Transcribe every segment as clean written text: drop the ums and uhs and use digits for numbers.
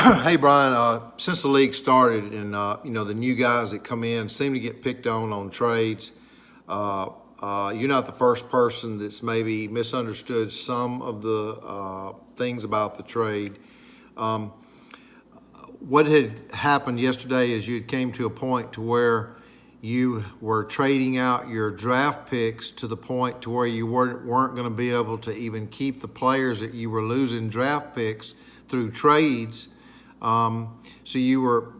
Hey Brian, since the league started and the new guys that come in seem to get picked on trades, you're not the first person that's maybe misunderstood some of the things about the trade. What had happened yesterday is you came to a point to where you were trading out your draft picks to the point to where you weren't going to be able to even keep the players that you were losing draft picks through trades. So you were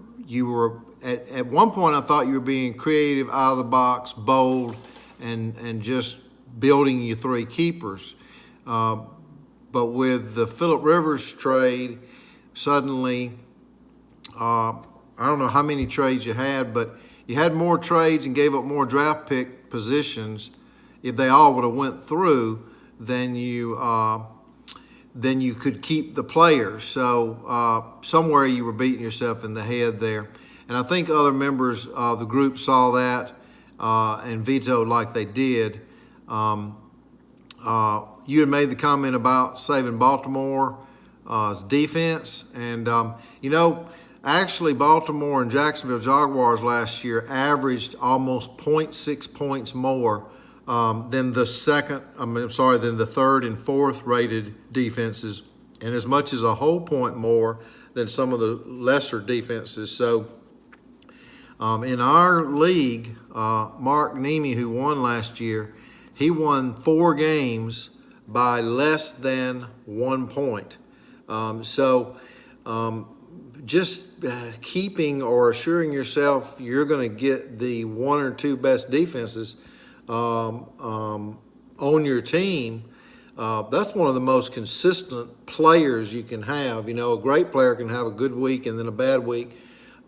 at one point, I thought you were being creative, out of the box, bold, and just building your three keepers. But with the Phillip Rivers trade, suddenly, I don't know how many trades you had, but you had more trades and gave up more draft pick positions. If they all would have went through, then you could keep the players. So somewhere you were beating yourself in the head there. And I think other members of the group saw that and vetoed like they did. You had made the comment about saving Baltimore's defense. And, actually Baltimore and Jacksonville Jaguars last year averaged almost 0.6 points more than the third and fourth rated defenses, and as much as a whole point more than some of the lesser defenses. So in our league, Mark Niemi, who won last year, he won 4 games by less than 1 point. Just keeping or assuring yourself you're going to get the 1 or 2 best defenses on your team, that's one of the most consistent players you can have. A great player can have a good week and then a bad week,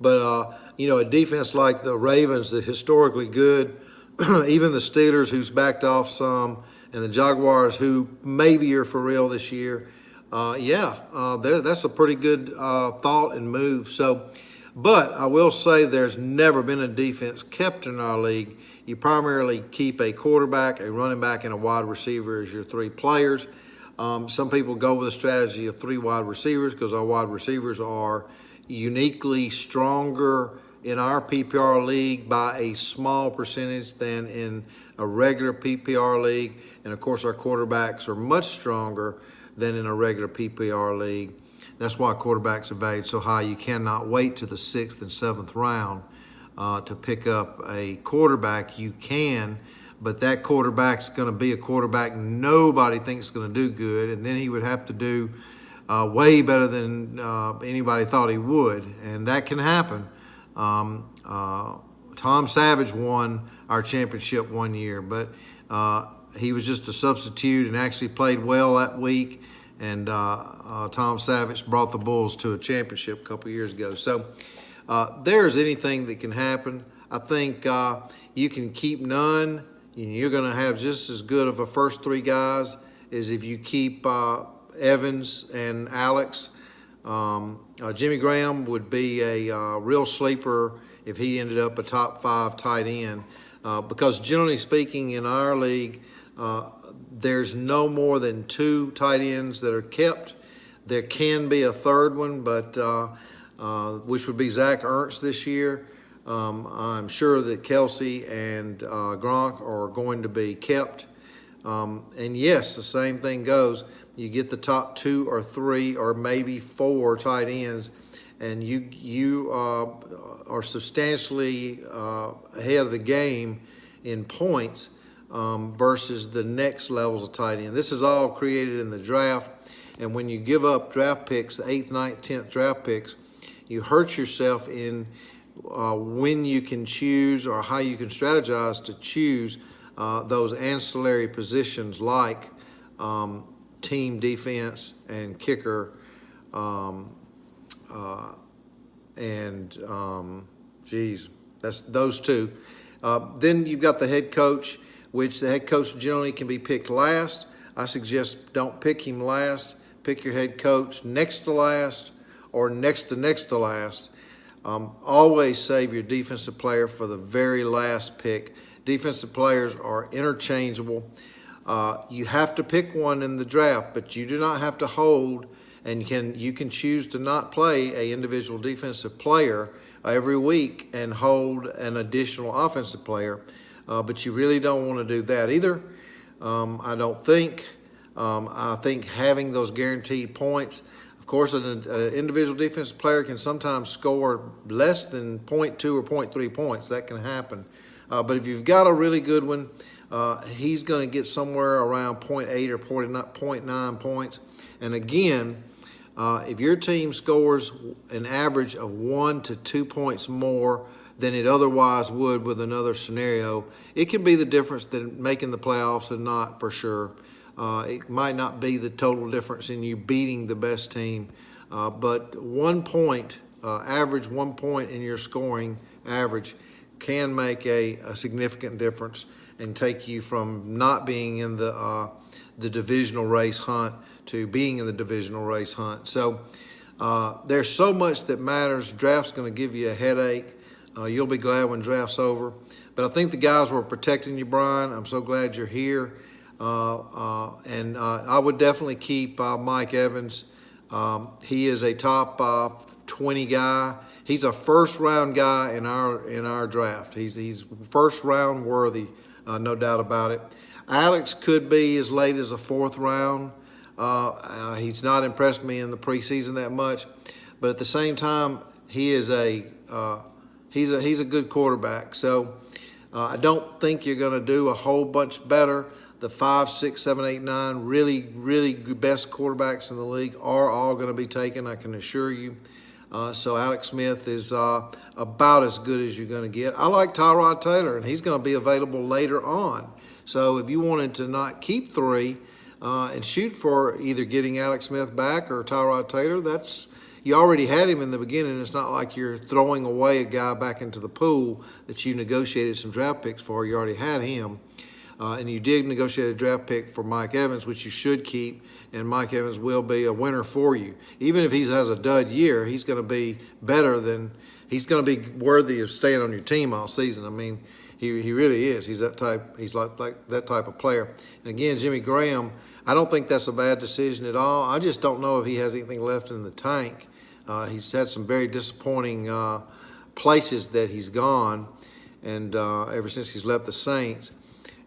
but a defense like the Ravens, that historically good, even the Steelers, who's backed off some, and the Jaguars, who maybe are for real this year, that's a pretty good thought and move. But I will say there's never been a defense kept in our league. You primarily keep a quarterback, a running back, and a wide receiver as your 3 players. Some people go with a strategy of 3 wide receivers because our wide receivers are uniquely stronger in our PPR league by a small percentage than in a regular PPR league. And, of course, our quarterbacks are much stronger than in a regular PPR league. That's why quarterbacks are valued so high. You cannot wait to the 6th and 7th round to pick up a quarterback. You can, but that quarterback's going to be a quarterback nobody thinks is going to do good, and then he would have to do way better than anybody thought he would, and that can happen. Tom Savage won our championship one year, but he was just a substitute and actually played well that week. And Tom Savage brought the Bulls to a championship a couple years ago. So there's anything that can happen. I think you can keep none. You're going to have just as good of a first 3 guys as if you keep Evans and Alex. Jimmy Graham would be a real sleeper if he ended up a top 5 tight end. Because generally speaking in our league, there's no more than 2 tight ends that are kept. There can be a third one, but which would be Zach Ernst this year. I'm sure that Kelsey and Gronk are going to be kept. And yes, the same thing goes. You get the top 2 or 3 or maybe 4 tight ends, and you are substantially ahead of the game in points versus the next levels of tight end. This is all created in the draft, and when you give up draft picks, the 8th, 9th, 10th draft picks, you hurt yourself in when you can choose or how you can strategize to choose those ancillary positions like team defense and kicker that's those 2. Then you've got the head coach, which the head coach generally can be picked last. I suggest don't pick him last. Pick your head coach next to last or next to last. Always save your defensive player for the very last pick. Defensive players are interchangeable. You have to pick one in the draft, but you do not have to hold and you can choose to not play a individual defensive player every week and hold an additional offensive player, but you really don't want to do that either. I don't think. I think having those guaranteed points, of course, an individual defensive player can sometimes score less than 0.2 or 0.3 points. That can happen. But if you've got a really good one, he's going to get somewhere around 0.8 or 0.9 points. And again, if your team scores an average of 1 to 2 points more than it otherwise would with another scenario, it can be the difference in making the playoffs and not, for sure. It might not be the total difference in you beating the best team, but 1 point, average 1 point in your scoring average can make a significant difference and take you from not being in the divisional race hunt to being in the divisional race hunt. So there's so much that matters. Draft's going to give you a headache. You'll be glad when draft's over. But I think the guys were protecting you, Brian. I'm so glad you're here. And I would definitely keep Mike Evans. He is a top 20 guy. He's a first-round guy in our draft. He's first-round worthy, no doubt about it. Alex could be as late as a 4th round. He's not impressed me in the preseason that much, but at the same time, he is he's a good quarterback. So I don't think you're going to do a whole bunch better. The 5, 6, 7, 8, 9 really best quarterbacks in the league are all going to be taken, I can assure you. So Alex Smith is about as good as you're going to get. I like Tyrod Taylor, and he's going to be available later on. So if you wanted to not keep 3 and shoot for either getting Alex Smith back or Tyrod Taylor, you already had him in the beginning. It's not like you're throwing away a guy back into the pool that you negotiated some draft picks for. You already had him. And you did negotiate a draft pick for Mike Evans, which you should keep, and Mike Evans will be a winner for you. Even if he has a dud year, he's going to be better than – he's going to be worthy of staying on your team all season. I mean, he really is. He's that type. He's like that type of player. And again, Jimmy Graham, I don't think that's a bad decision at all. I just don't know if he has anything left in the tank. He's had some very disappointing places that he's gone, and ever since he's left the Saints.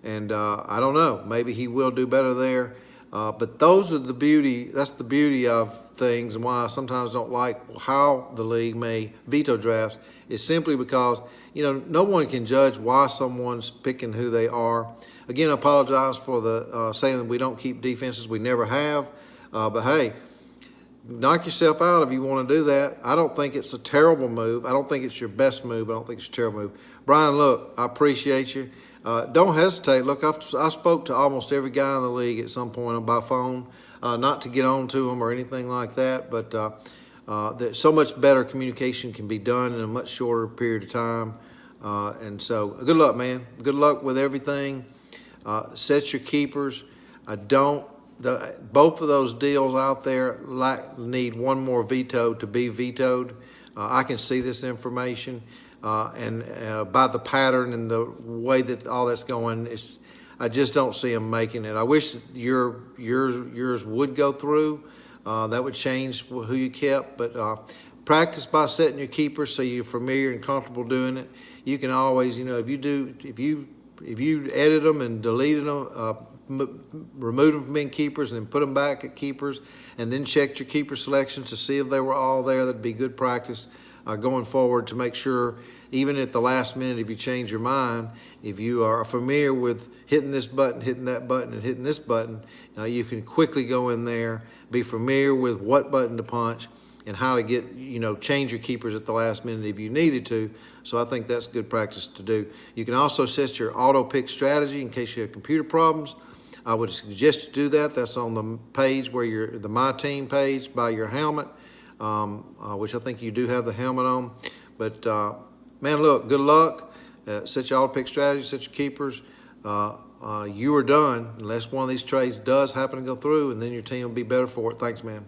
And I don't know, maybe he will do better there. But that's the beauty of things, and why I sometimes don't like how the league may veto drafts, is simply because, no one can judge why someone's picking who they are. Again, I apologize for the saying that we don't keep defenses. We never have. But hey, knock yourself out if you want to do that. I don't think it's a terrible move. I don't think it's your best move. I don't think it's a terrible move. Brian, look, I appreciate you. Don't hesitate. Look, I spoke to almost every guy in the league at some point by phone, not to get on to them or anything like that, but there's so much better communication can be done in a much shorter period of time. And so good luck, man. Good luck with everything. Set your keepers. Both of those deals out there need one more veto to be vetoed. I can see this information. And by the pattern and the way that all that's going, I just don't see them making it. I wish yours would go through. That would change who you kept. But practice by setting your keepers so you're familiar and comfortable doing it. You can always, if you edit them and deleted them, remove them from being keepers and then put them back at keepers, and then check your keeper selections to see if they were all there, that'd be good practice. Going forward, to make sure, even at the last minute, if you change your mind, if you are familiar with hitting this button, hitting that button, and hitting this button, you can quickly go in there, be familiar with what button to punch and how to get, change your keepers at the last minute if you needed to. So I think that's good practice to do. You can also set your auto pick strategy in case you have computer problems. I would suggest you do that. That's on the page where the My Team page by your helmet. Which I think you do have the helmet on. But, man, look, good luck. Set your auto-pick strategy, set your keepers. You are done unless one of these trades does happen to go through, and then your team will be better for it. Thanks, man.